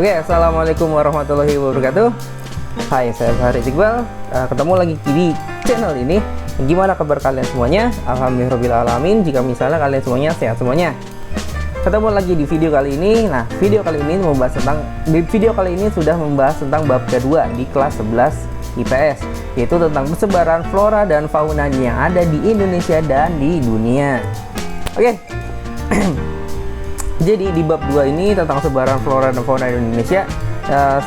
Oke, assalamualaikum warahmatullahi wabarakatuh. Hai, saya Farid Iqbal. Ketemu lagi di channel ini. Gimana kabar kalian semuanya? Alhamdulillahirobbilalamin. Jika misalnya kalian semuanya sehat semuanya. Ketemu lagi di video kali ini. Nah, video kali ini sudah membahas tentang bab kedua di kelas 11 IPS, yaitu tentang persebaran flora dan fauna yang ada di Indonesia dan di dunia. Oke. Jadi di bab 2 ini tentang sebaran flora dan fauna di Indonesia.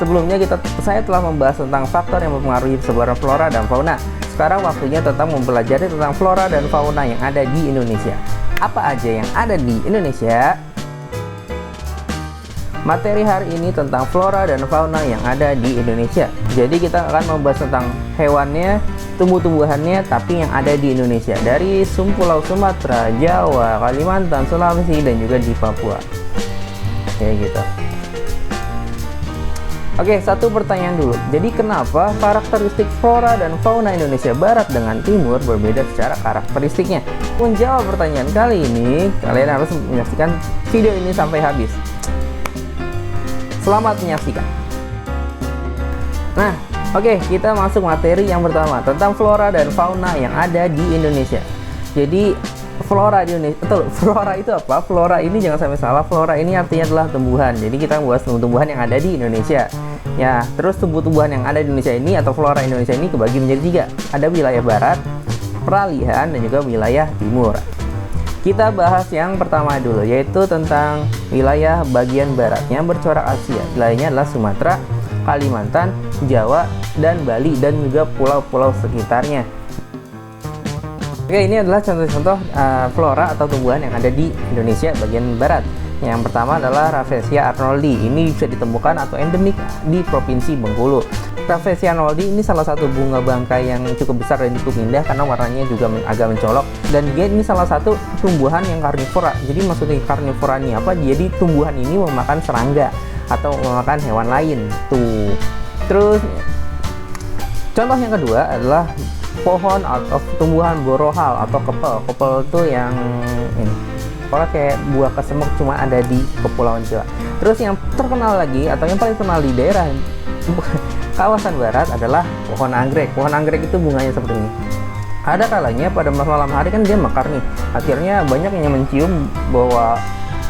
Sebelumnya saya telah membahas tentang faktor yang mempengaruhi sebaran flora dan fauna. Sekarang waktunya tentang mempelajari tentang flora dan fauna yang ada di Indonesia. Apa aja yang ada di Indonesia? Materi hari ini tentang flora dan fauna yang ada di Indonesia. Jadi kita akan membahas tentang hewannya, tumbuh-tumbuhannya, tapi yang ada di Indonesia, dari Pulau Sumatera, Jawa, Kalimantan, Sulawesi, dan juga di Papua. Kayak gitu. Oke, satu pertanyaan dulu. Jadi kenapa karakteristik flora dan fauna Indonesia Barat dengan Timur berbeda secara karakteristiknya? Menjawab pertanyaan kali ini, kalian harus menyaksikan video ini sampai habis. Selamat menyaksikan. Nah, oke, kita masuk materi yang pertama tentang flora dan fauna yang ada di Indonesia. Jadi flora di Indonesia, flora itu apa? Flora ini jangan sampai salah, flora ini artinya adalah tumbuhan. Jadi kita membahas tumbuh-tumbuhan yang ada di Indonesia. Ya, terus tumbuh-tumbuhan yang ada di Indonesia ini atau flora Indonesia ini kebagi menjadi 3. Ada wilayah barat, peralihan, dan juga wilayah timur. Kita bahas yang pertama dulu, yaitu tentang wilayah bagian barat yang bercorak Asia. Wilayahnya adalah Sumatera, Kalimantan, Jawa, dan Bali, dan juga pulau-pulau sekitarnya. Oke, ini adalah contoh-contoh flora atau tumbuhan yang ada di Indonesia bagian barat. Yang pertama adalah Rafflesia arnoldi. Ini bisa ditemukan atau endemik di Provinsi Bengkulu. Rafflesia arnoldi ini salah satu bunga bangkai yang cukup besar dan cukup indah karena warnanya juga agak mencolok. Dan dia ini salah satu tumbuhan yang karnivora. Jadi maksudnya karnivora ini apa? Jadi tumbuhan ini memakan serangga atau memakan hewan lain. Tuh. Terus contoh yang kedua adalah pohon atau tumbuhan borohal atau kepel. Kepel itu yang ini, pokoknya kayak buah kesemuk, cuma ada di Kepulauan Jawa. Terus yang terkenal lagi atau yang paling terkenal di daerah kawasan barat adalah pohon anggrek. Pohon anggrek itu bunganya seperti ini. Ada kalanya pada malam hari kan dia mekar nih. Akhirnya banyak yang mencium bahwa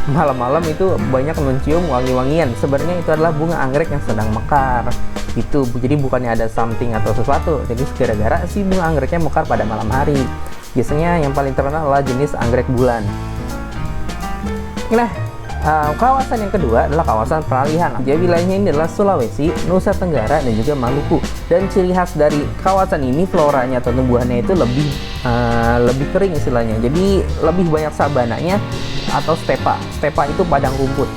malam-malam itu banyak mencium wangi-wangian. Sebenarnya itu adalah bunga anggrek yang sedang mekar. Itu jadi bukannya ada something atau sesuatu. Jadi gara-gara si bunga anggreknya mekar pada malam hari. Biasanya yang paling terkenal adalah jenis anggrek bulan. Nah, kawasan yang kedua adalah kawasan peralihan. Jadi wilayahnya ini adalah Sulawesi, Nusa Tenggara, dan juga Maluku. Dan ciri khas dari kawasan ini, floranya atau tumbuhannya itu lebih kering istilahnya. Jadi lebih banyak sabananya atau stepa. Stepa itu padang rumput.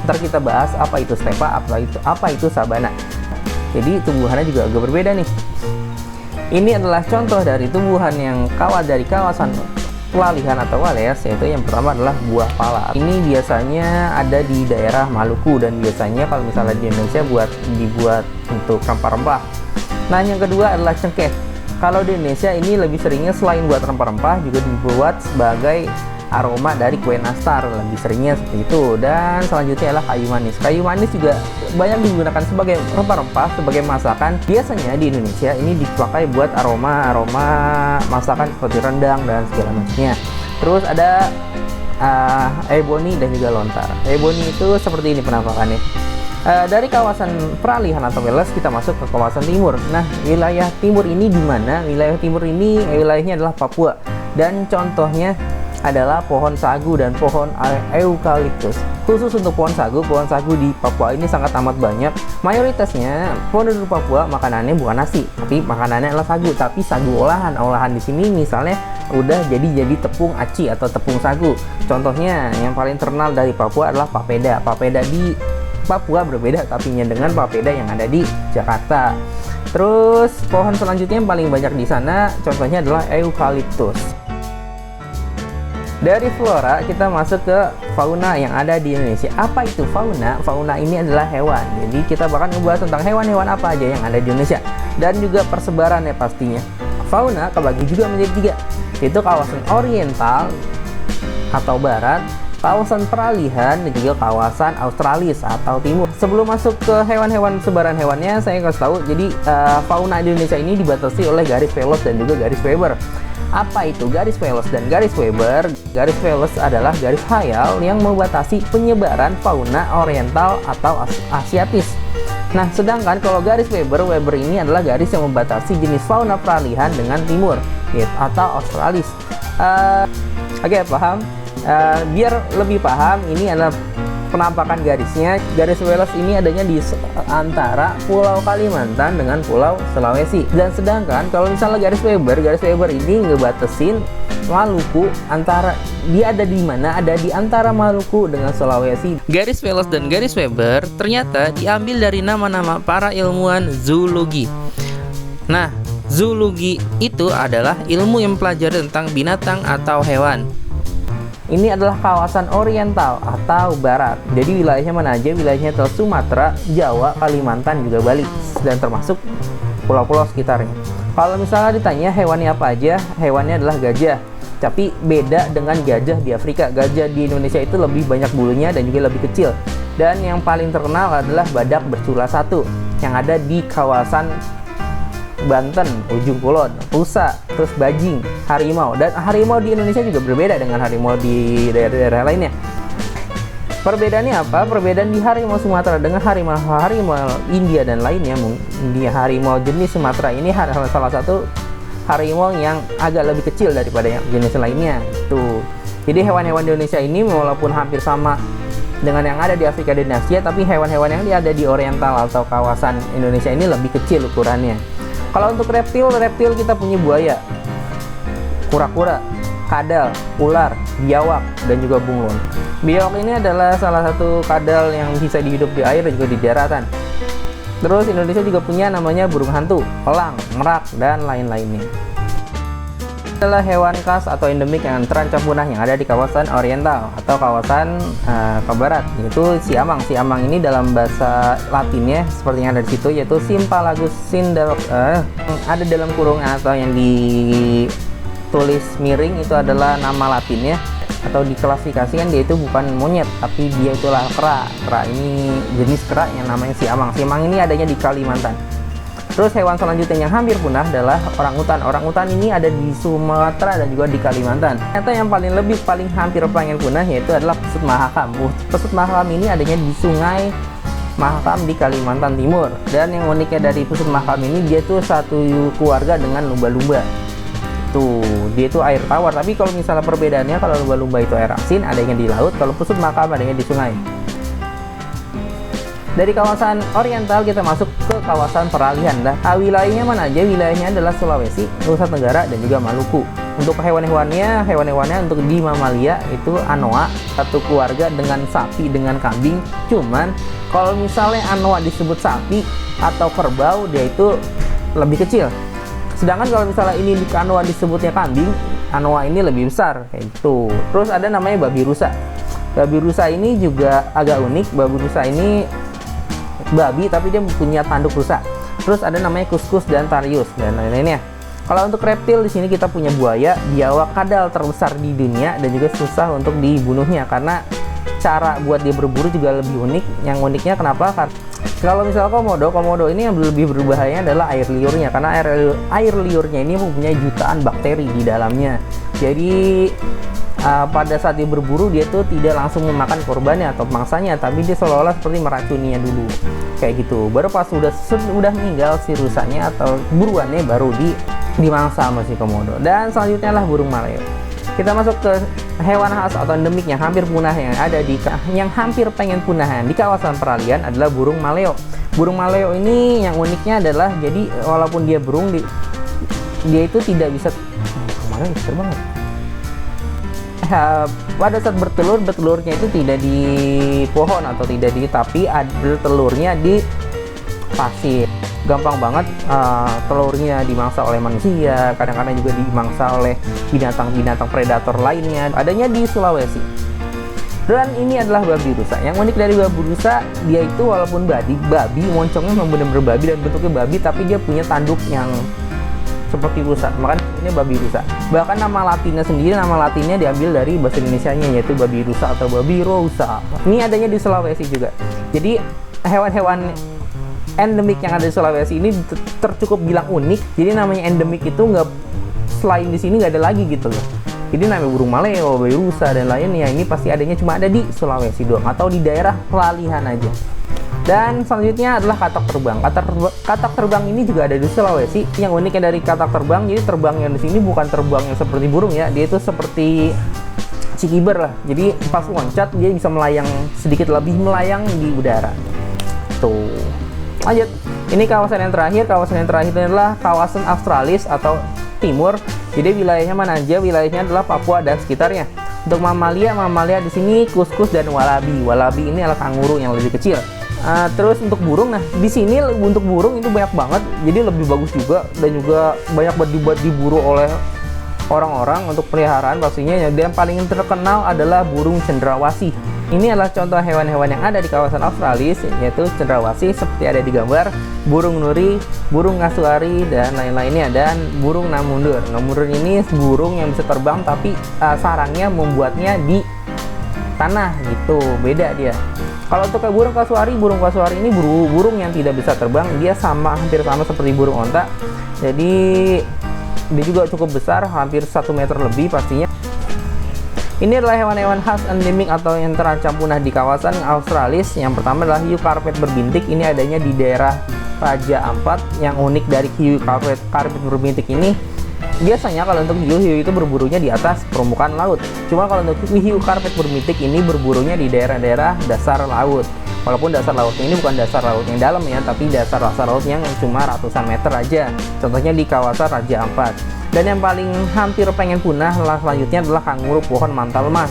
Ntar kita bahas apa itu stepa, apa itu sabana. Jadi tumbuhannya juga agak berbeda nih. Ini adalah contoh dari tumbuhan yang dari kawasan peralihan atau wales, yaitu yang pertama adalah buah pala. Ini biasanya ada di daerah Maluku dan biasanya kalau misalnya di Indonesia dibuat untuk rempah-rempah. Nah, yang kedua adalah cengkeh. Kalau di Indonesia ini lebih seringnya selain buat rempah-rempah juga dibuat sebagai aroma dari kue nastar, lebih seringnya seperti itu. Dan selanjutnya adalah kayu manis. Kayu manis juga banyak digunakan sebagai rempah-rempah, sebagai masakan. Biasanya di Indonesia ini dipakai buat aroma masakan seperti rendang dan segala macamnya. Terus ada ebony dan juga lontar. Ebony itu seperti ini penampakannya. Dari kawasan peralihan atau wales kita masuk ke kawasan timur. Nah, wilayah timur ini di mana? Wilayah timur ini wilayahnya adalah Papua. Dan contohnya adalah pohon sagu dan pohon eukaliptus. Khusus untuk pohon sagu di Papua ini sangat amat banyak. Mayoritasnya penduduk Papua makanannya bukan nasi, tapi makanannya adalah sagu. Tapi sagu olahan di sini misalnya udah jadi tepung aci atau tepung sagu. Contohnya yang paling terkenal dari Papua adalah papeda. Papeda di Papua berbeda tapinya dengan papeda yang ada di Jakarta. Terus pohon selanjutnya yang paling banyak di sana contohnya adalah eukaliptus. Dari flora kita masuk ke fauna yang ada di Indonesia. Apa itu fauna? Fauna ini adalah hewan. Jadi kita bakal ngebahas tentang hewan-hewan apa aja yang ada di Indonesia dan juga persebarannya pastinya. Fauna kebagi juga menjadi 3, yaitu kawasan oriental atau barat, kawasan peralihan, dan juga kawasan Australis atau timur. Sebelum masuk ke hewan-hewan sebaran hewannya, saya kasih tahu, jadi fauna di Indonesia ini dibatasi oleh garis Velos dan juga garis Weber. Apa itu garis Velos dan garis Weber? Garis Velos adalah garis khayal yang membatasi penyebaran fauna oriental atau asiatis. Nah, sedangkan kalau garis Weber ini adalah garis yang membatasi jenis fauna peralihan dengan timur, yaitu atau Australis. Oke, paham? Biar lebih paham, ini adalah penampakan garisnya. Garis Velos ini adanya di antara Pulau Kalimantan dengan Pulau Sulawesi. Dan sedangkan kalau misalnya garis Weber ini ngebatasin Maluku, dia ada di mana? Ada di antara Maluku dengan Sulawesi. Garis Velos dan garis Weber ternyata diambil dari nama-nama para ilmuwan zoologi. Nah, zoologi itu adalah ilmu yang mempelajari tentang binatang atau hewan. Ini adalah kawasan oriental atau barat. Jadi wilayahnya mana aja? Wilayahnya adalah Sumatera, Jawa, Kalimantan, juga Bali, dan termasuk pulau-pulau sekitarnya. Kalau misalnya ditanya hewannya apa aja, hewannya adalah gajah. Tapi beda dengan gajah di Afrika. Gajah di Indonesia itu lebih banyak bulunya dan juga lebih kecil. Dan yang paling terkenal adalah badak bercula satu yang ada di kawasan Banten, Ujung Kulon, Rusa, terus bajing, harimau. Dan harimau di Indonesia juga berbeda dengan harimau di daerah-daerah lainnya. Perbedaannya apa? Perbedaan di harimau Sumatera dengan harimau India dan lainnya. Di harimau jenis Sumatera ini salah satu harimau yang agak lebih kecil daripada yang jenis lainnya. Tuh. Jadi hewan-hewan di Indonesia ini walaupun hampir sama dengan yang ada di Afrika dan Asia, tapi hewan-hewan yang ada di oriental atau kawasan Indonesia ini lebih kecil ukurannya. Kalau untuk reptil kita punya buaya, kura-kura, kadal, ular, biawak, dan juga bunglon. Biawak ini adalah salah satu kadal yang bisa hidup di air dan juga di daratan. Terus Indonesia juga punya namanya burung hantu, elang, merak, dan lain-lainnya. Adalah hewan khas atau endemik yang terancam punah yang ada di kawasan oriental atau kawasan ke barat, yaitu siamang. Siamang ini dalam bahasa Latinnya seperti yang ada di situ, yaitu Sympalagus ada dalam kurung atau yang ditulis miring itu adalah nama Latinnya, atau diklasifikasikan dia itu bukan monyet tapi dia itulah kera. Kera ini jenis kera yang namanya siamang. Siamang ini adanya di Kalimantan. Terus hewan selanjutnya yang hampir punah adalah orangutan. Orangutan ini ada di Sumatera dan juga di Kalimantan. Ternyata yang paling hampir pengen punah yaitu adalah pesut mahakam. Pesut mahakam ini adanya di Sungai Mahakam di Kalimantan Timur. Dan yang uniknya dari pesut mahakam ini, dia tuh satu keluarga dengan lumba-lumba. Tuh, dia itu air tawar. Tapi kalau misalnya perbedaannya, kalau lumba-lumba itu air asin, adanya di laut. Kalau pesut mahakam adanya di sungai. Dari kawasan oriental kita masuk ke kawasan peralihan. Wilayahnya mana aja? Wilayahnya adalah Sulawesi, Nusa Tenggara, dan juga Maluku. Untuk hewan-hewannya untuk di mamalia itu anoa, satu keluarga dengan sapi dengan kambing. Cuman kalau misalnya anoa disebut sapi atau kerbau, dia itu lebih kecil. Sedangkan kalau misalnya ini di anoa disebutnya kambing, anoa ini lebih besar kayak itu. Terus ada namanya babi rusa. Babi rusa ini juga agak unik. Babi rusa ini babi tapi dia punya tanduk rusa. Terus ada namanya kuskus dan tarius dan lain-lainnya. Kalau untuk reptil di sini kita punya buaya, biawak, kadal terbesar di dunia dan juga susah untuk dibunuhnya karena cara buat dia berburu juga lebih unik. Yang uniknya kenapa? Karena kalau misalnya komodo ini yang lebih berbahaya adalah air liurnya, karena air liurnya ini mempunyai jutaan bakteri di dalamnya. Jadi pada saat dia berburu, dia tuh tidak langsung memakan korbannya atau mangsanya, tapi dia seolah-olah seperti meracuninya dulu kayak gitu. Baru pas sudah meninggal si rusanya atau buruannya baru dimangsa sama si komodo. Dan selanjutnya lah burung maleo. Kita masuk ke hewan khas atau endemik yang hampir punah yang hampir pengen punah di kawasan peralihan adalah burung maleo. Burung maleo ini yang uniknya adalah, jadi walaupun dia burung, dia itu tidak bisa kemana besar banget. Pada saat bertelurnya itu tidak di pohon atau tidak tapi bertelurnya di pasir. Gampang banget telurnya dimangsa oleh manusia, kadang-kadang juga dimangsa oleh binatang-binatang predator lainnya. Adanya di Sulawesi. Dan ini adalah babi rusa. Yang unik dari babi rusa, dia itu walaupun babi, moncongnya memang benar-benar babi dan bentuknya babi, tapi dia punya tanduk yang seperti rusa, makanya ini babi rusa. Bahkan nama latinnya sendiri, nama latinnya diambil dari bahasa Indonesianya, yaitu babi rusa atau babi rosa. Ini adanya di Sulawesi juga. Jadi hewan-hewan endemik yang ada di Sulawesi ini tercukup bilang unik. Jadi namanya endemik itu nggak, selain di sini nggak ada lagi gitu loh. Jadi namanya burung maleo, babi rusa dan lainnya ini pasti adanya cuma ada di Sulawesi doang atau di daerah peralihan aja. Dan selanjutnya adalah katak terbang. Katak terbang ini juga ada di Sulawesi. Yang uniknya dari katak terbang, jadi terbang yang di sini bukan terbang yang seperti burung ya, dia itu seperti cikiber lah. Jadi pas loncat dia bisa melayang, sedikit lebih melayang di udara. Tuh. Lanjut. Ini kawasan yang terakhir. Kawasan yang terakhir adalah kawasan Australis atau timur. Jadi wilayahnya mana aja? Wilayahnya adalah Papua dan sekitarnya. Untuk mamalia di sini kuskus dan walabi. Walabi ini adalah kanguru yang lebih kecil. Terus untuk burung, nah di sini untuk burung itu banyak banget, jadi lebih bagus juga dan juga banyak diburu oleh orang-orang untuk peliharaan pastinya. Yang paling terkenal adalah burung cendrawasih. Ini adalah contoh hewan-hewan yang ada di kawasan Australis, yaitu cendrawasih seperti ada di gambar, burung nuri, burung kasuari dan lain-lainnya, dan burung namundur. Namundur ini burung yang bisa terbang tapi sarangnya membuatnya di tanah gitu, beda dia. Kalau untuk burung kasuari ini burung yang tidak bisa terbang, dia hampir sama seperti burung onta. Jadi dia juga cukup besar, hampir 1 meter lebih pastinya. Ini adalah hewan-hewan khas endemik atau yang terancam punah di kawasan Australis. Yang pertama adalah hiu karpet berbintik. Ini adanya di daerah Raja Ampat. Yang unik dari hiu karpet berbintik ini, biasanya kalau untuk hiu itu berburunya di atas permukaan laut. Cuma kalau untuk hiu karpet berbintik ini berburunya di daerah-daerah dasar laut. Walaupun dasar lautnya ini bukan dasar laut yang dalam ya, tapi dasar laut yang cuma ratusan meter aja. Contohnya di kawasan Raja Ampat. Dan yang paling hampir pengen punah selanjutnya adalah kanguru pohon mantel emas.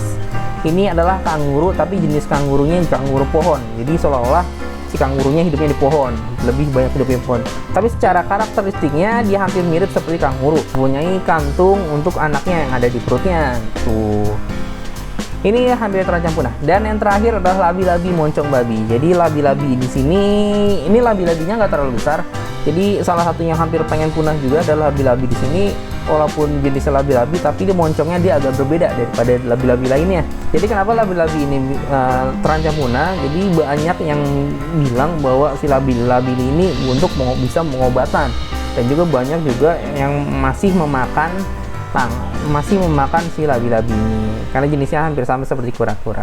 Ini adalah kanguru, tapi jenis kangurunya kanguru pohon. Jadi seolah-olah si kangurunya hidupnya di pohon, lebih banyak hidupnya di pohon. Tapi secara karakteristiknya dia hampir mirip seperti kanguru, mempunyai kantung untuk anaknya yang ada di perutnya. Tuh. Ini hampir terancam punah. Dan yang terakhir adalah labi-labi moncong babi. Jadi labi-labi di sini, ini labi-labinya nggak terlalu besar. Jadi salah satu yang hampir pengen punah juga adalah labi-labi di sini. Walaupun jenisnya labi-labi, tapi dia moncongnya dia agak berbeda daripada labi-labi lainnya. Jadi kenapa labi-labi ini terancam punah? Jadi banyak yang bilang bahwa si labi-labi ini untuk bisa pengobatan, dan juga banyak juga yang masih memakan si labi-labi ini karena jenisnya hampir sama seperti kura-kura.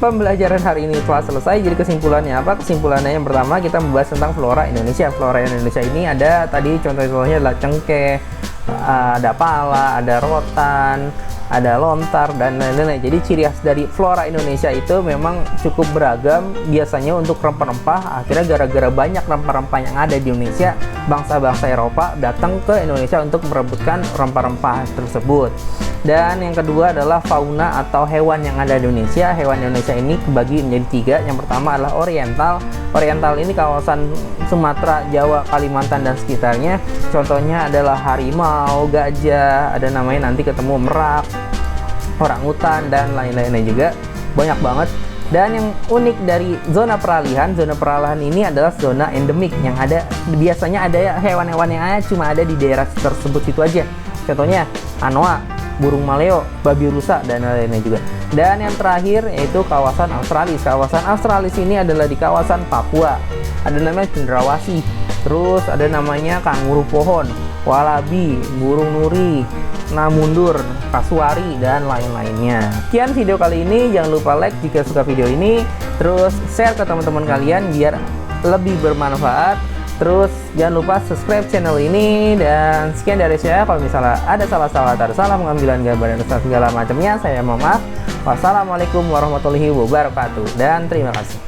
Pembelajaran hari ini telah selesai. Jadi kesimpulannya apa? Kesimpulannya yang pertama kita membahas tentang flora Indonesia. Flora Indonesia ini ada tadi contoh-contohnya adalah cengkeh, ada pala, ada rotan, ada lontar dan lain-lain. Jadi ciri khas dari flora Indonesia itu memang cukup beragam. Biasanya untuk rempah-rempah, akhirnya gara-gara banyak rempah-rempah yang ada di Indonesia, bangsa-bangsa Eropa datang ke Indonesia untuk merebutkan rempah-rempah tersebut. Dan yang kedua adalah fauna atau hewan yang ada di Indonesia. Hewan Indonesia ini kebagi menjadi 3. Yang pertama adalah oriental. Oriental ini kawasan Sumatera, Jawa, Kalimantan dan sekitarnya. Contohnya adalah harimau, gajah, ada namanya nanti ketemu merak, orangutan dan lain-lainnya juga. Banyak banget. Dan yang unik dari zona peralihan ini adalah zona endemik yang ada, biasanya ada hewan-hewan yang cuma ada di daerah tersebut itu aja. Contohnya anoa, burung maleo, babi rusa dan lain-lainnya juga. Dan yang terakhir yaitu kawasan Australis. Kawasan Australis ini adalah di kawasan Papua. Ada namanya cendrawasih, terus ada namanya kanguru pohon, walabi, burung nuri, namundur, kasuari dan lain-lainnya. Sekian video kali ini. Jangan lupa like jika suka video ini, terus share ke teman-teman kalian biar lebih bermanfaat. Terus jangan lupa subscribe channel ini. Dan sekian dari saya. Kalau misalnya ada salah-salah atau salah pengambilan gambar dan segala macamnya, saya mohon maaf. Wassalamualaikum warahmatullahi wabarakatuh dan terima kasih.